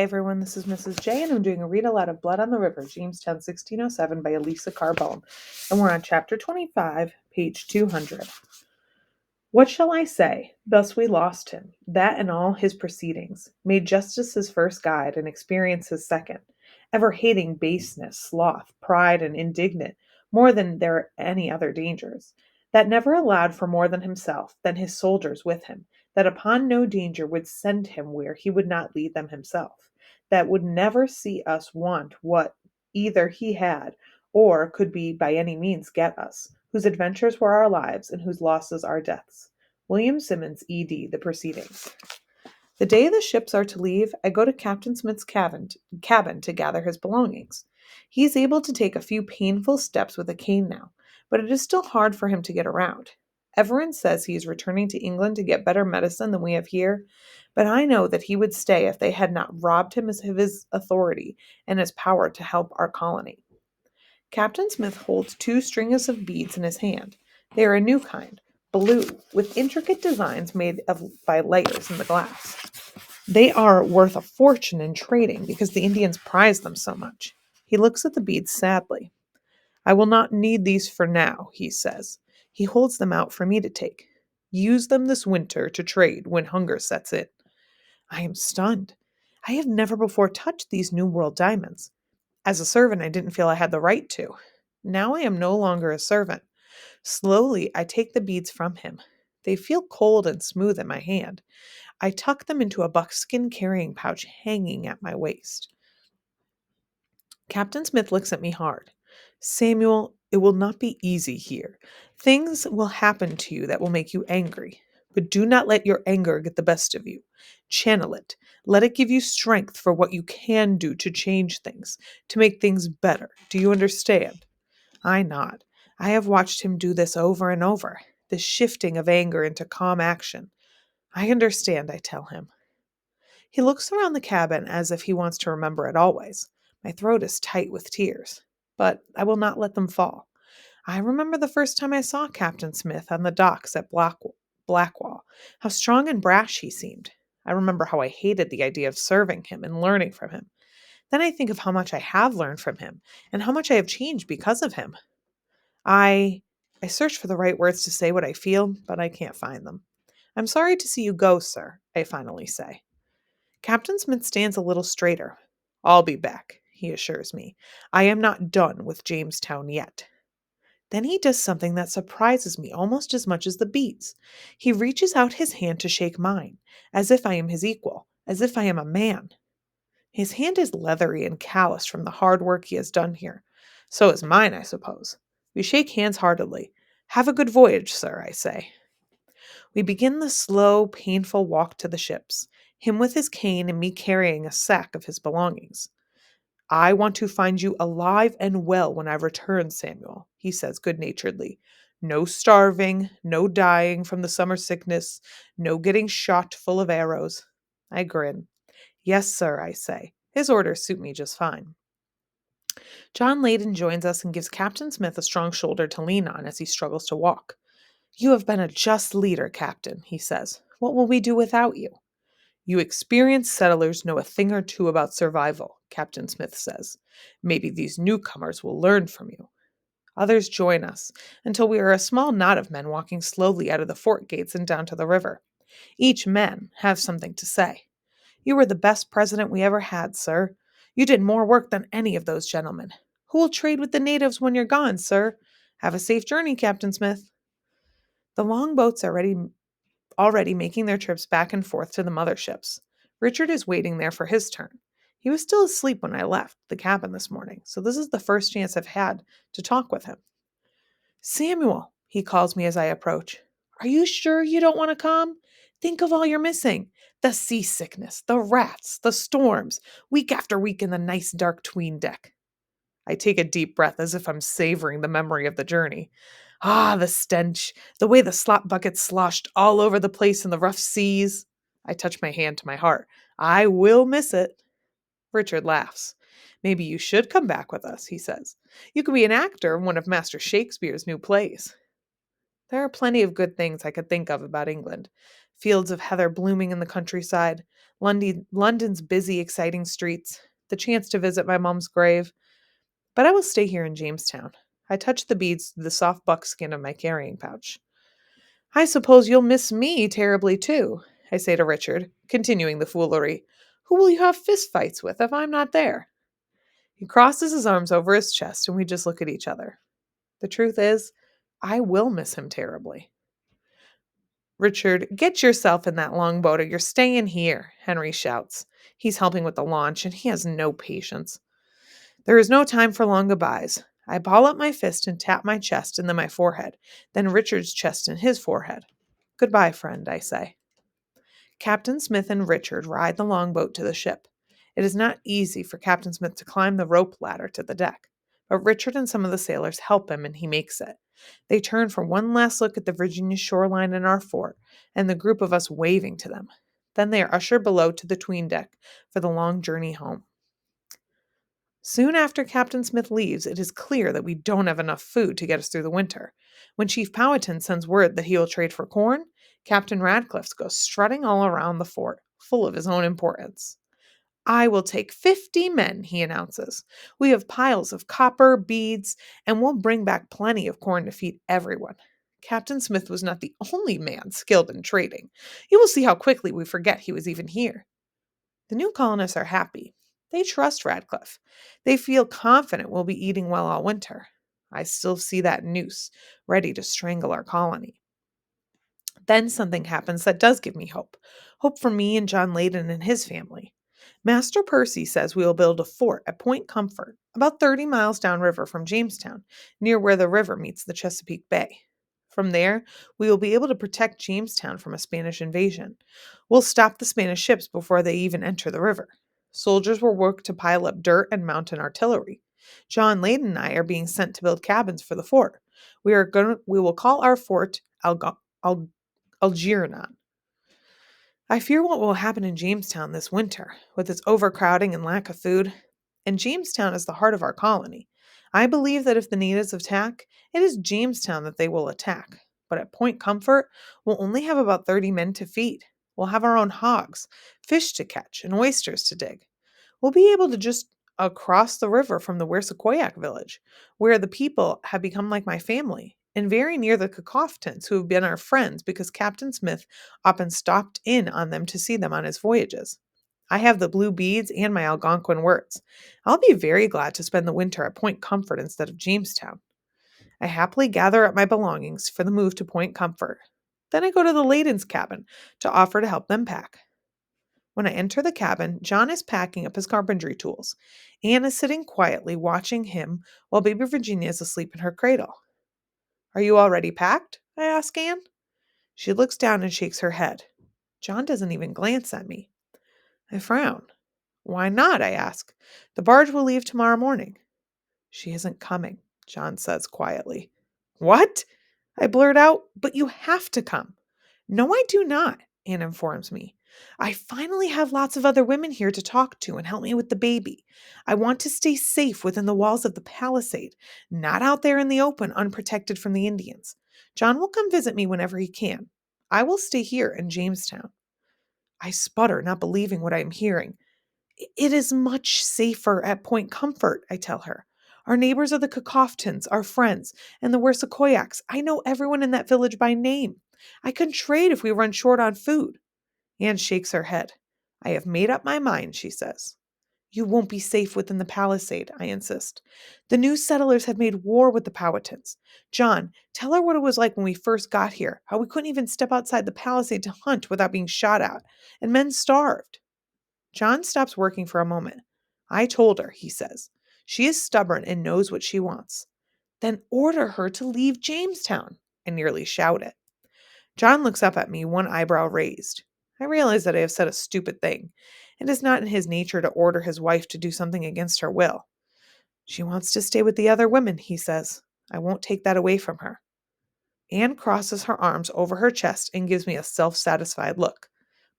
Hey everyone, this is Mrs. J, and I'm doing a read aloud of Blood on the River, Jamestown 1607 by Elisa Carbone. And we're on chapter 25, page 200. What shall I say? Thus we lost him, that and all his proceedings, made justice his first guide, and experience his second, ever hating baseness, sloth, pride, and indignant, more than their any other dangers, that never allowed for more than himself, than his soldiers with him, that upon no danger would send him where he would not lead them himself, that would never see us want what either he had, or could be by any means get us, whose adventures were our lives, and whose losses our deaths. William Simmons, E.D., The Proceedings. The day the ships are to leave, I go to Captain Smith's cabin to gather his belongings. He is able to take a few painful steps with a cane now, but it is still hard for him to get around. Everin says he is returning to England to get better medicine than we have here, but I know that he would stay if they had not robbed him of his authority and his power to help our colony. Captain Smith holds two strings of beads in his hand. They are a new kind, blue, with intricate designs made by layers in the glass. They are worth a fortune in trading because the Indians prize them so much. He looks at the beads sadly. I will not need these for now, he says. He holds them out for me to take. Use them this winter to trade when hunger sets in. I am stunned. I have never before touched these New World diamonds. As a servant, I didn't feel I had the right to. Now I am no longer a servant. Slowly, I take the beads from him. They feel cold and smooth in my hand. I tuck them into a buckskin carrying pouch hanging at my waist. Captain Smith looks at me hard. Samuel, it will not be easy here. Things will happen to you that will make you angry. But do not let your anger get the best of you. Channel it. Let it give you strength for what you can do to change things, to make things better. Do you understand? I nod. I have watched him do this over and over, this shifting of anger into calm action. I understand, I tell him. He looks around the cabin as if he wants to remember it always. My throat is tight with tears, but I will not let them fall. I remember the first time I saw Captain Smith on the docks at Blackwall, how strong and brash he seemed. I remember how I hated the idea of serving him and learning from him. Then I think of how much I have learned from him and how much I have changed because of him. I search for the right words to say what I feel, but I can't find them. I'm sorry to see you go, sir, I finally say. Captain Smith stands a little straighter. I'll be back, he assures me. I am not done with Jamestown yet. Then he does something that surprises me almost as much as the beats. He reaches out his hand to shake mine, as if I am his equal, as if I am a man. His hand is leathery and calloused from the hard work he has done here. So is mine, I suppose. We shake hands heartily. Have a good voyage, sir, I say. We begin the slow, painful walk to the ships, him with his cane and me carrying a sack of his belongings. I want to find you alive and well when I return, Samuel, he says good-naturedly. No starving, no dying from the summer sickness, no getting shot full of arrows. I grin. Yes, sir, I say. His orders suit me just fine. John Layden joins us and gives Captain Smith a strong shoulder to lean on as he struggles to walk. You have been a just leader, Captain, he says. What will we do without you? You experienced settlers know a thing or two about survival, Captain Smith says. Maybe these newcomers will learn from you. Others join us, until we are a small knot of men walking slowly out of the fort gates and down to the river. Each man has something to say. You were the best president we ever had, sir. You did more work than any of those gentlemen. Who will trade with the natives when you're gone, sir? Have a safe journey, Captain Smith. The long boats are already making their trips back and forth to the motherships. Richard is waiting there for his turn. He was still asleep when I left the cabin this morning, so this is the first chance I've had to talk with him. Samuel, he calls me as I approach. Are you sure you don't want to come? Think of all you're missing. The seasickness, the rats, the storms, week after week in the nice dark 'tween deck. I take a deep breath as if I'm savoring the memory of the journey. Ah, the stench, the way the slop buckets sloshed all over the place in the rough seas. I touch my hand to my heart. I will miss it. Richard laughs. Maybe you should come back with us, he says. You could be an actor in one of Master Shakespeare's new plays. There are plenty of good things I could think of about England. Fields of heather blooming in the countryside, London's busy, exciting streets, the chance to visit my mom's grave. But I will stay here in Jamestown. I touch the beads to the soft buckskin of my carrying pouch. I suppose you'll miss me terribly too, I say to Richard, continuing the foolery. Who will you have fist fights with if I'm not there? He crosses his arms over his chest and we just look at each other. The truth is, I will miss him terribly. Richard, get yourself in that longboat or you're staying here, Henry shouts. He's helping with the launch and he has no patience. There is no time for long goodbyes. I ball up my fist and tap my chest and then my forehead, then Richard's chest and his forehead. Goodbye, friend, I say. Captain Smith and Richard ride the longboat to the ship. It is not easy for Captain Smith to climb the rope ladder to the deck, but Richard and some of the sailors help him and he makes it. They turn for one last look at the Virginia shoreline and our fort, and the group of us waving to them. Then they are ushered below to the 'tween deck for the long journey home. Soon after Captain Smith leaves, it is clear that we don't have enough food to get us through the winter. When Chief Powhatan sends word that he will trade for corn, Captain Radcliffe goes strutting all around the fort, full of his own importance. I will take 50 men, he announces. We have piles of copper, beads, and we'll bring back plenty of corn to feed everyone. Captain Smith was not the only man skilled in trading. You will see how quickly we forget he was even here. The new colonists are happy. They trust Radcliffe. They feel confident we'll be eating well all winter. I still see that noose, ready to strangle our colony. Then something happens that does give me hope. Hope for me and John Layden and his family. Master Percy says we will build a fort at Point Comfort, about 30 miles downriver from Jamestown, near where the river meets the Chesapeake Bay. From there, we will be able to protect Jamestown from a Spanish invasion. We'll stop the Spanish ships before they even enter the river. Soldiers will work to pile up dirt and mount an artillery. John Layden and I are being sent to build cabins for the fort. We will call our fort Algernon. I fear what will happen in Jamestown this winter, with its overcrowding and lack of food. And Jamestown is the heart of our colony. I believe that if the natives attack, it is Jamestown that they will attack. But at Point Comfort, we'll only have about 30 men to feed. We'll have our own hogs, fish to catch, and oysters to dig. We'll be able to just across the river from the Wersikoyak village, where the people have become like my family, and very near the Cacoftons, who have been our friends because Captain Smith often stopped in on them to see them on his voyages. I have the blue beads and my Algonquin words. I'll be very glad to spend the winter at Point Comfort instead of Jamestown. I happily gather up my belongings for the move to Point Comfort. Then I go to the Layden's cabin to offer to help them pack. When I enter the cabin, John is packing up his carpentry tools. Anne is sitting quietly watching him while baby Virginia is asleep in her cradle. Are you already packed? I ask Anne. She looks down and shakes her head. John doesn't even glance at me. I frown. Why not? I ask. The barge will leave tomorrow morning. She isn't coming, John says quietly. What? I blurt out. But you have to come. No, I do not, Anne informs me. I finally have lots of other women here to talk to and help me with the baby. I want to stay safe within the walls of the palisade, not out there in the open, unprotected from the Indians. John will come visit me whenever he can. I will stay here in Jamestown. I sputter, not believing what I am hearing. It is much safer at Point Comfort, I tell her. Our neighbors are the Cacoftons, our friends, and the Wersikoyaks. I know everyone in that village by name. I can trade if we run short on food. Anne shakes her head. I have made up my mind, she says. You won't be safe within the palisade, I insist. The new settlers have made war with the Powhatans. John, tell her what it was like when we first got here, how we couldn't even step outside the palisade to hunt without being shot at, and men starved. John stops working for a moment. I told her, he says. She is stubborn and knows what she wants. Then order her to leave Jamestown, I nearly shout it. John looks up at me, one eyebrow raised. I realize that I have said a stupid thing. It is not in his nature to order his wife to do something against her will. She wants to stay with the other women, he says. I won't take that away from her. Anne crosses her arms over her chest and gives me a self-satisfied look.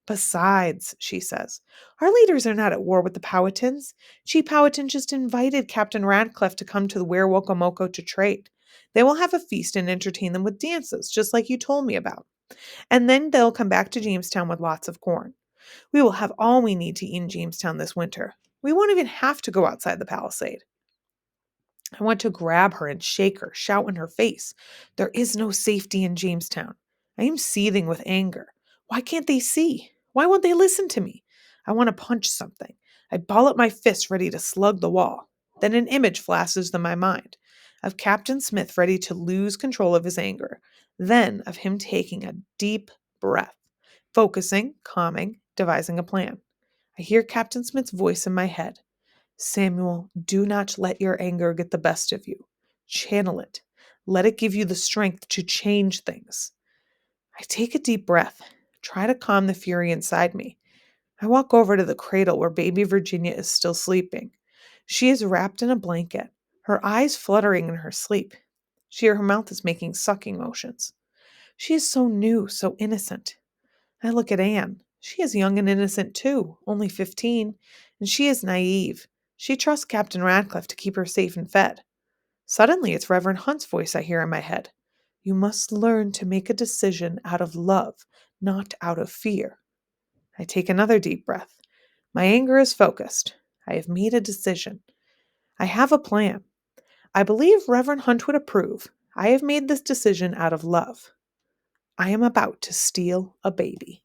Besides, she says, our leaders are not at war with the Powhatans. Chief Powhatan just invited Captain Radcliffe to come to the Werowocomoco to trade. They will have a feast and entertain them with dances, just like you told me about. And then they'll come back to Jamestown with lots of corn. We will have all we need to eat in Jamestown this winter. We won't even have to go outside the palisade. I want to grab her and shake her, shout in her face. There is no safety in Jamestown. I am seething with anger. Why can't they see? Why won't they listen to me? I want to punch something. I ball up my fist ready to slug the wall. Then an image flashes in my mind of Captain Smith ready to lose control of his anger, then of him taking a deep breath, focusing, calming, devising a plan. I hear Captain Smith's voice in my head. Samuel, do not let your anger get the best of you. Channel it. Let it give you the strength to change things. I take a deep breath, try to calm the fury inside me. I walk over to the cradle where baby Virginia is still sleeping. She is wrapped in a blanket, her eyes fluttering in her sleep. Her mouth is making sucking motions. She is so new, so innocent. I look at Anne. She is young and innocent too, only 15, and she is naive. She trusts Captain Radcliffe to keep her safe and fed. Suddenly, it's Reverend Hunt's voice I hear in my head. You must learn to make a decision out of love, not out of fear. I take another deep breath. My anger is focused. I have made a decision. I have a plan. I believe Reverend Hunt would approve. I have made this decision out of love. I am about to steal a baby.